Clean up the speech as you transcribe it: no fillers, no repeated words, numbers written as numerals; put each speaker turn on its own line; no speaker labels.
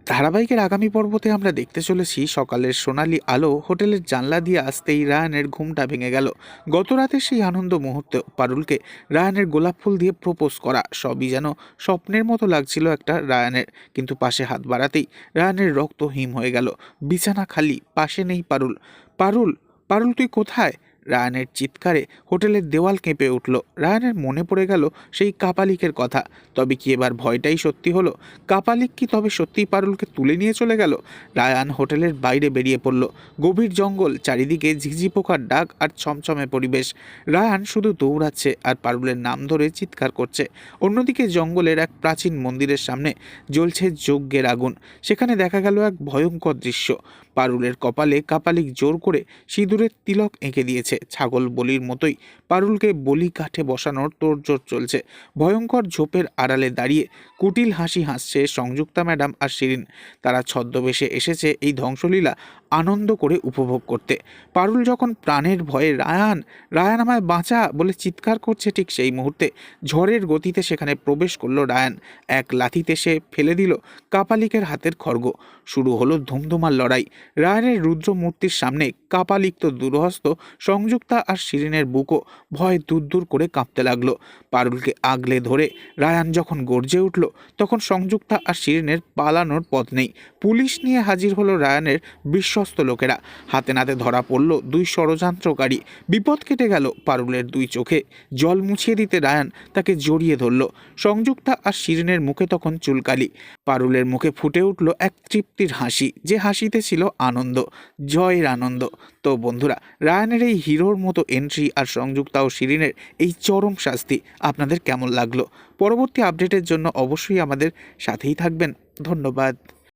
ধারাবাহিকের আগামী পর্বতে আমরা দেখতে চলেছি সকালের সোনালি আলো হোটেলের জানলা দিয়ে আসতেই রায়ানের ঘুমটা ভেঙে গেল। গত রাতে সেই আনন্দ মুহূর্তে পারুলকে রায়ানের গোলাপ ফুল দিয়ে প্রপোজ করা সবই যেন স্বপ্নের মতো লাগছিল একটা রায়ানের। কিন্তু পাশে হাত বাড়াতেই রায়ানের রক্ত হিম হয়ে গেল। বিছানা খালি, পাশে নেই পারুল। পারুল, পারুল তুই কোথায়? রায়ানের চিৎকারে হোটেলের দেওয়াল কেঁপে উঠল। রায়ানের মনে পড়ে গেল সেই কাপালিকের কথা। তবে কি এবার ভয়টাই সত্যি হলো? কাপালিক কি তবে সত্যিই পারুলকে তুলে নিয়ে চলে গেল? রায়ান হোটেলের বাইরে বেরিয়ে পড়ল। গভীর জঙ্গল, চারিদিকে ঝিঝি পোকার ডাক আর ছমছমে পরিবেশ। রায়ান শুধু দৌড়াচ্ছে আর পারুলের নাম ধরে চিৎকার করছে। অন্যদিকে জঙ্গলের এক প্রাচীন মন্দিরের সামনে জ্বলছে যজ্ঞের আগুন। সেখানে দেখা গেল এক ভয়ঙ্কর দৃশ্য। পারুলের কপালে কাপালিক জোর করে সিঁদুরের তিলক এঁকে দিয়েছে। ছাগল বলির মতোই পারুলকে বলি কাঠে বসানোর তোড়জোড় চলছে। ভয়ঙ্কর ঝোপের আড়ালে দাঁড়িয়ে কুটিল হাসি হাসছে সংযুক্তা ম্যাডাম আর শিরিন। তারা ছদ্মবেশে এসেছে এই ধ্বংসলীলা আনন্দ করে উপভোগ করতে। পারুল যখন প্রাণের ভয়ে রায়ান, রায়ান আমায় বাঁচা বলে চিৎকার করছে, ঠিক সেই মুহূর্তে ঝড়ের গতিতে সেখানে প্রবেশ করলো রায়ান। এক লাথিতে সে ফেলে দিল কাপালিকের হাতের খড়গ। শুরু হলো ধুমধুমার লড়াই। রায়ানের রুদ্র মূর্তির সামনে কাপালিক তো দূরহস্ত, সংযুক্তা আর শিরিনের বুকও ভয় দূর দূর করে কাঁপতে লাগলো। পারুলকে আগলে ধরে রায়ান যখন গর্জে উঠল, তখন সংযুক্তা আর শিরিনের পালানোর পথ নেই। পুলিশ নিয়ে হাজির হলো রায়ানের বিশ্বস্ত লোকেরা। হাতে নাতে ধরা পড়ল দুই ষড়যন্ত্রকারী। বিপদ কেটে গেল। পারুলের দুই চোখে জল মুছিয়ে দিতে রায়ান তাকে জড়িয়ে ধরল। সংযুক্তা আর শিরিনের মুখে তখন চুলকালি। পারুলের মুখে ফুটে উঠল এক তৃপ্তির হাসি, যে হাসিতে ছিল আনন্দ, জয়ের আনন্দ। তো বন্ধুরা, রায়ানের এই হিরোর মতো এন্ট্রি আর সংযুক্তা ও শিরিনের এই চরম শাস্তি আপনাদের কেমন লাগলো? পরবর্তী আপডেটের জন্য অবশ্যই আমাদের সাথেই থাকবেন। ধন্যবাদ।